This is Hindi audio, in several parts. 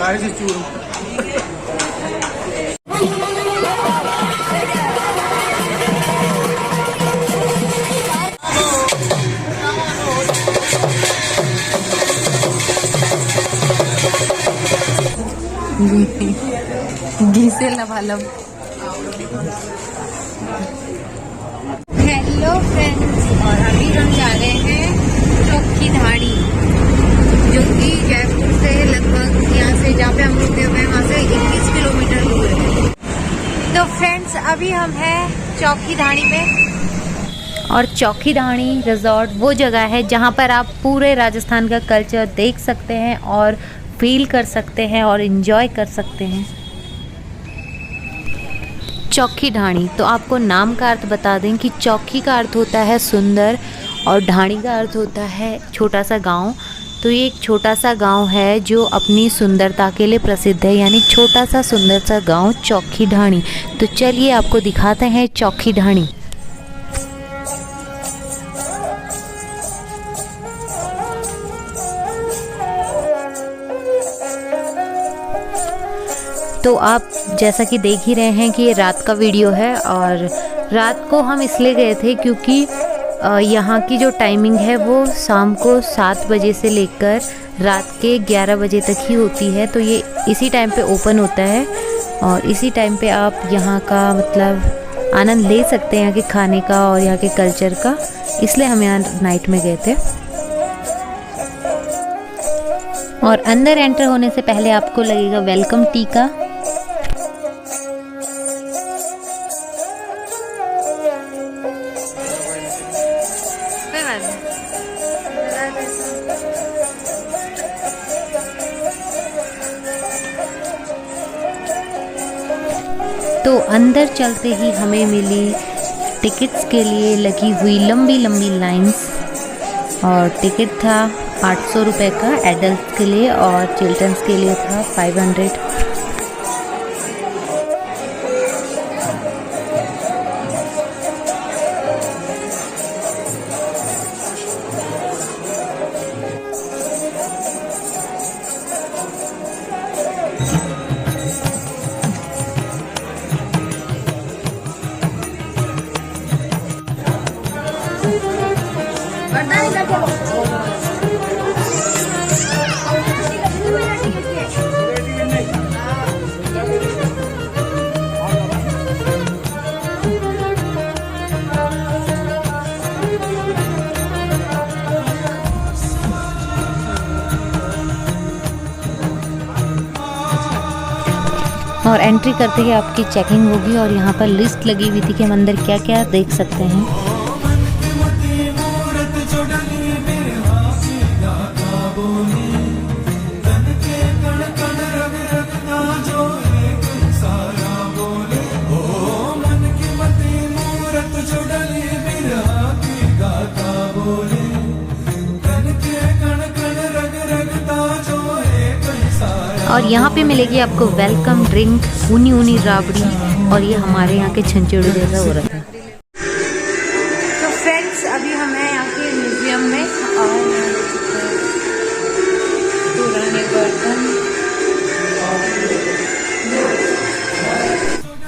गाय से चूर। घी से लबालब। हेलो फ्रेंड्स, और अभी हम जा रहे हैं चौकी धाड़ी, जो कि जयपुर से लगभग यहाँ से जहाँ पे हम रुके हुए हैं वहाँ से 21 किलोमीटर दूर है। तो फ्रेंड्स अभी हम हैं चौकी धाड़ी में, और चौकी धाड़ी रिजॉर्ट वो जगह है जहाँ पर आप पूरे राजस्थान का कल्चर देख सकते हैं और फील कर सकते हैं और इन्जॉय कर सकते हैं। चौकी ढाणी, तो आपको नाम का अर्थ बता दें कि चौकी का अर्थ होता है सुंदर और ढाणी का अर्थ होता है छोटा सा गांव। तो ये एक छोटा सा गांव है जो अपनी सुंदरता के लिए प्रसिद्ध है, यानी छोटा सा सुंदर सा गांव चौकी ढाणी। तो चलिए आपको दिखाते हैं चौकी ढाणी। तो आप जैसा कि देख ही रहे हैं कि ये रात का वीडियो है, और रात को हम इसलिए गए थे क्योंकि यहाँ की जो टाइमिंग है वो शाम को 7 बजे से लेकर रात के 11 बजे तक ही होती है। तो ये इसी टाइम पे ओपन होता है और इसी टाइम पे आप यहाँ का मतलब आनंद ले सकते हैं, यहाँ के खाने का और यहाँ के कल्चर का। इसलिए हम यहाँ नाइट में गए थे। और अंदर एंटर होने से पहले आपको लगेगा वेलकम टीका। तो अंदर चलते ही हमें मिली टिकट्स के लिए लगी हुई लंबी लंबी लाइंस, और टिकट था 800 रुपये का एडल्ट के लिए और चिल्ड्रंस के लिए था 500। और एंट्री करते ही आपकी चेकिंग होगी, और यहाँ पर लिस्ट लगी हुई थी कि हम अंदर क्या क्या देख सकते हैं। और यहाँ पे मिलेगी आपको वेलकम ड्रिंक, ऊनी ऊनी राबड़ी, और ये हमारे यहाँ के छंचोड़ू जैसा हो रहा था। तो फ्रेंड्स अभी हम हैं यहाँ के म्यूजियम में, और पुराने बर्तन,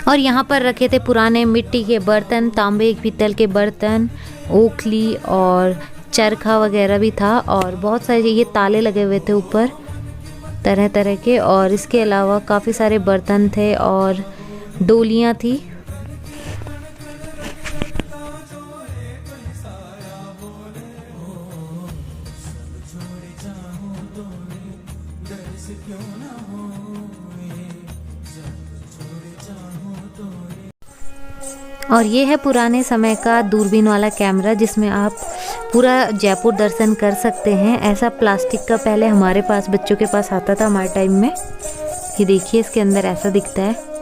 और यहाँ पर रखे थे पुराने मिट्टी के बर्तन, तांबे पीतल के बर्तन, ओखली और चरखा वगैरह भी था, और बहुत सारे ये ताले लगे हुए थे ऊपर तरह तरह के, और इसके अलावा काफ़ी सारे बर्तन थे और डोलियाँ थी। और ये है पुराने समय का दूरबीन वाला कैमरा, जिसमें आप पूरा जयपुर दर्शन कर सकते हैं। ऐसा प्लास्टिक का पहले हमारे पास, बच्चों के पास आता था हमारे टाइम में। ये देखिए इसके अंदर ऐसा दिखता है।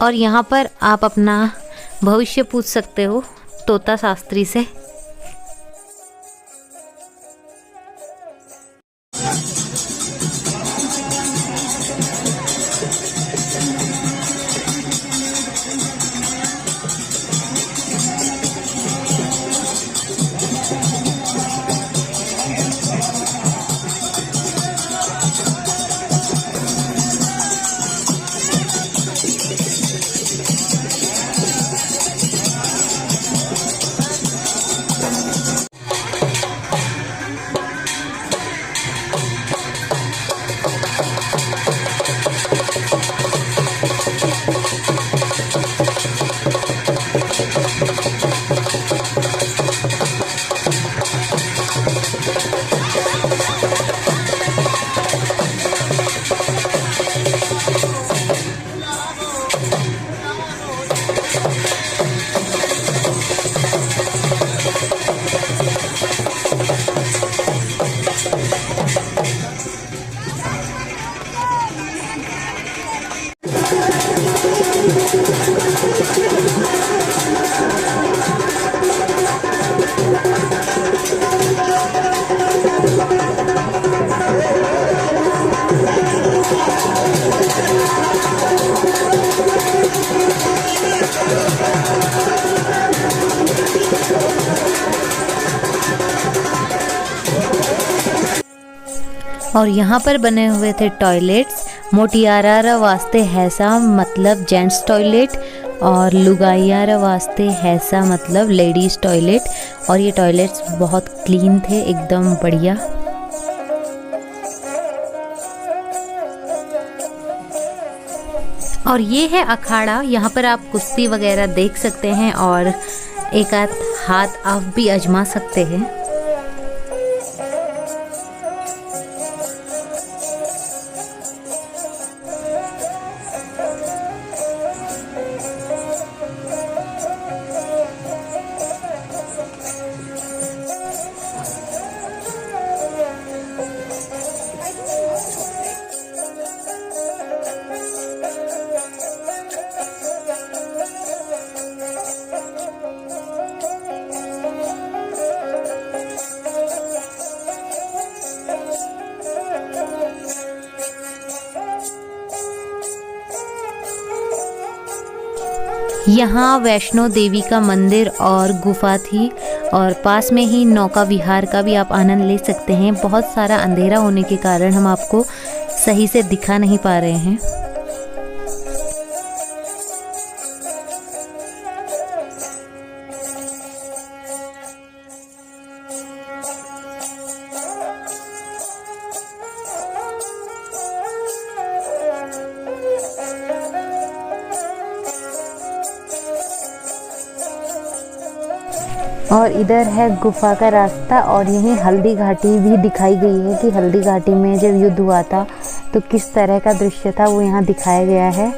और यहाँ पर आप अपना भविष्य पूछ सकते हो तोता शास्त्री से। और यहाँ पर बने हुए थे टॉयलेट्स। मोटियारा वास्ते हैसा मतलब जेंट्स टॉयलेट और लुगाइयारा वास्ते हैसा मतलब लेडीज़ टॉयलेट। और ये टॉयलेट्स बहुत क्लीन थे, एकदम बढ़िया। और ये है अखाड़ा, यहाँ पर आप कुश्ती वगैरह देख सकते हैं और एक आध हाथ आप भी आजमा सकते हैं। यहाँ वैष्णो देवी का मंदिर और गुफा थी और पास में ही नौका विहार का भी आप आनंद ले सकते हैं। बहुत सारा अंधेरा होने के कारण हम आपको सही से दिखा नहीं पा रहे हैं। और इधर है गुफा का रास्ता और यहीं हल्दी घाटी भी दिखाई गई है कि हल्दी घाटी में जब युद्ध हुआ था तो किस तरह का दृश्य था वो यहाँ दिखाया गया है।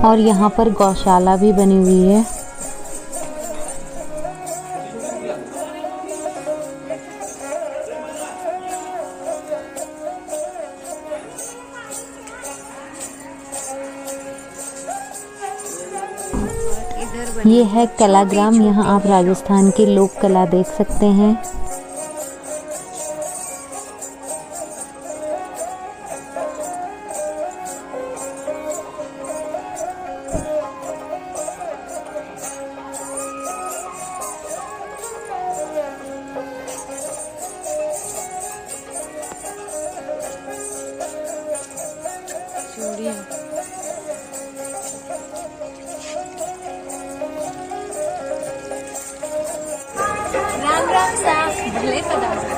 और यहाँ पर गौशाला भी बनी हुई है। ये है कलाग्राम। यहाँ आप राजस्थान की लोक कला देख सकते हैं। राम राम सा भले पधारो।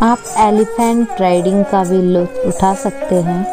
आप एलिफेंट राइडिंग का भी लुत्फ उठा सकते हैं।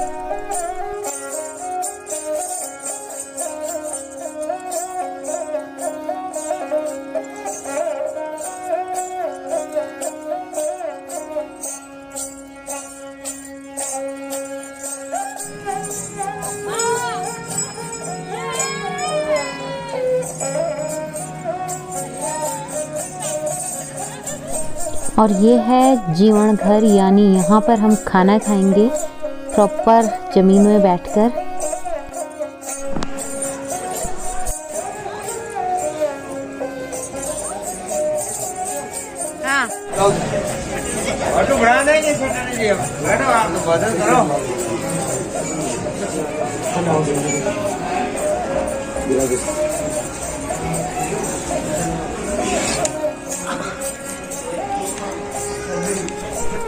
और ये है जीवन घर, यानी यहाँ पर हम खाना खाएंगे प्रॉपर ज़मीन में बैठकर। हाँ। ऑटो बढ़ा देंगे, छोटा नहीं दिया। बैठो आप तो बदल करो।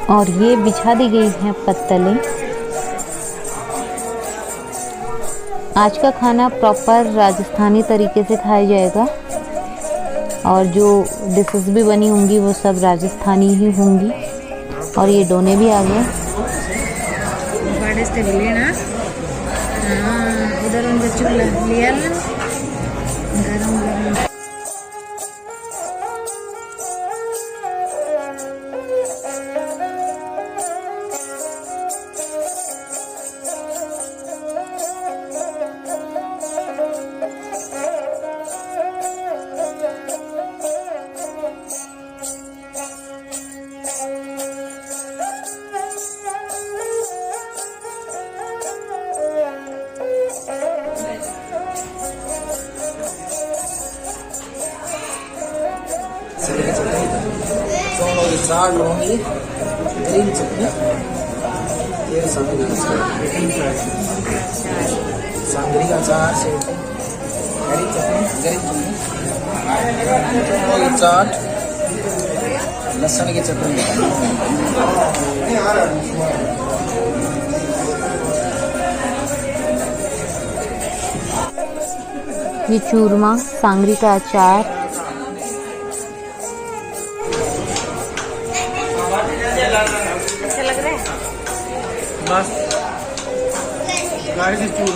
और ये बिछा दी गई हैं पत्तलें। आज का खाना प्रॉपर राजस्थानी तरीके से खाया जाएगा और जो डिशेस भी बनी होंगी वो सब राजस्थानी ही होंगी। और ये डोने भी आ गए। उधर उनका चूल्हा लिया गरम गरम। और ये 4 लौंगी, ग्रीन चटनी, ये सांगरी का अचार, हरी चटनी, ग्रीन चटनी, और ये चाट, लहसुन की चटनी। ये चूरमा, सांगरी का अचार, अच्छा लग रहा है। बस गाड़ी की चूर।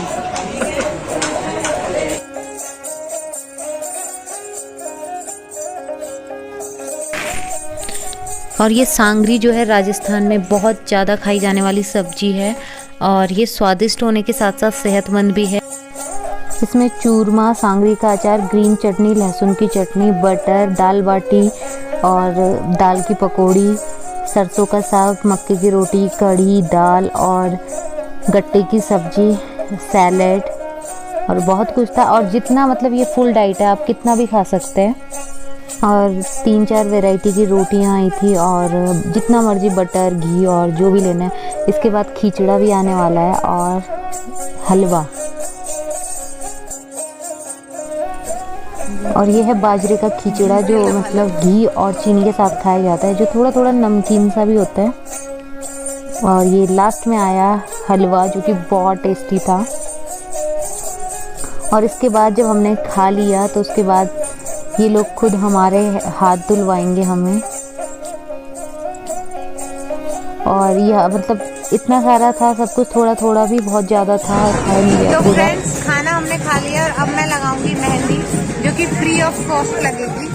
और ये सांगरी जो है राजस्थान में बहुत ज़्यादा खाई जाने वाली सब्जी है और ये स्वादिष्ट होने के साथ साथ सेहतमंद भी है। इसमें चूरमा, सांगरी का अचार, ग्रीन चटनी, लहसुन की चटनी, बटर, दाल बाटी और दाल की पकौड़ी, सरसों का साग, मक्के की रोटी, कढ़ी, दाल और गट्टे की सब्जी, सैलेड और बहुत कुछ था। और जितना मतलब ये फुल डाइट है, आप कितना भी खा सकते हैं। और 3-4 वैरायटी की रोटियां आई थी और जितना मर्जी बटर, घी और जो भी लेना है। इसके बाद खिचड़ा भी आने वाला है और हलवा। और ये है बाजरे का खिचड़ा जो मतलब घी और चीनी के साथ खाया जाता है, जो थोड़ा थोड़ा नमकीन सा भी होता है। और ये लास्ट में आया हलवा जो कि बहुत टेस्टी था। और इसके बाद जब हमने खा लिया तो उसके बाद ये लोग खुद हमारे हाथ धुलवाएंगे हमें। और यह मतलब इतना सारा था सब कुछ, थोड़ा थोड़ा भी बहुत ज़्यादा था। तो फ्रेंड्स खाना हमने खा लिया और अब मैं लगाऊंगी मेहंदी जो कि फ्री ऑफ कॉस्ट लगेगी।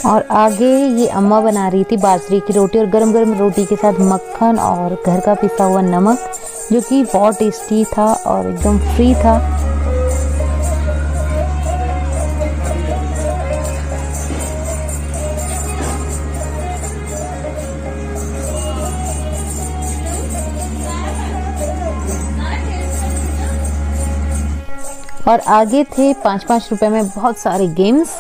और आगे ये अम्मा बना रही थी बाजरे की रोटी और गरम गरम रोटी के साथ मक्खन और घर का पिसा हुआ नमक, जो कि बहुत टेस्टी था और एकदम फ्री था। और आगे थे 5-5 रुपए में बहुत सारे गेम्स।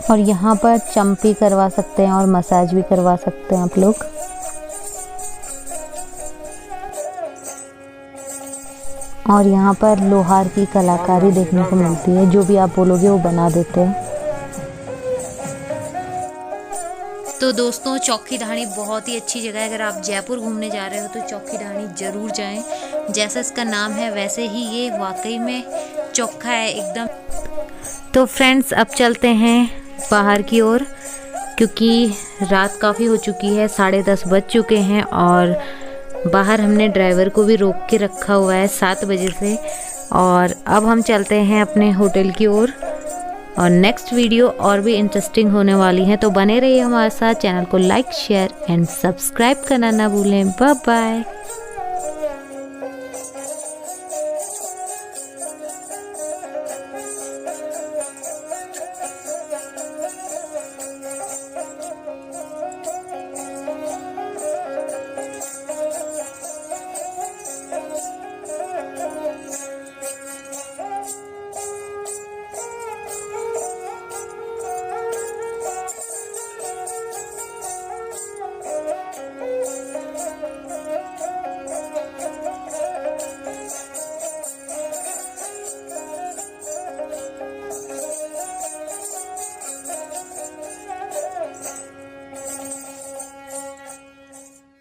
और यहाँ पर चंपी करवा सकते हैं और मसाज भी करवा सकते हैं आप लोग। और यहाँ पर लोहार की कलाकारी देखने को मिलती है, जो भी आप बोलोगे वो बना देते हैं। तो दोस्तों चौकी ढाणी बहुत ही अच्छी जगह है। अगर आप जयपुर घूमने जा रहे हो तो चौकी ढाणी ज़रूर जाएं। जैसा इसका नाम है वैसे ही ये वाकई में चोखा है एकदम। तो फ्रेंड्स अब चलते हैं बाहर की ओर, क्योंकि रात काफ़ी हो चुकी है, 10:30 बज चुके हैं और बाहर हमने ड्राइवर को भी रोक के रखा हुआ है 7 बजे से। और अब हम चलते हैं अपने होटल की ओर और नेक्स्ट वीडियो और भी इंटरेस्टिंग होने वाली है। तो बने रहिए हमारे साथ, चैनल को लाइक शेयर एंड सब्सक्राइब करना ना भूलें। Bye bye.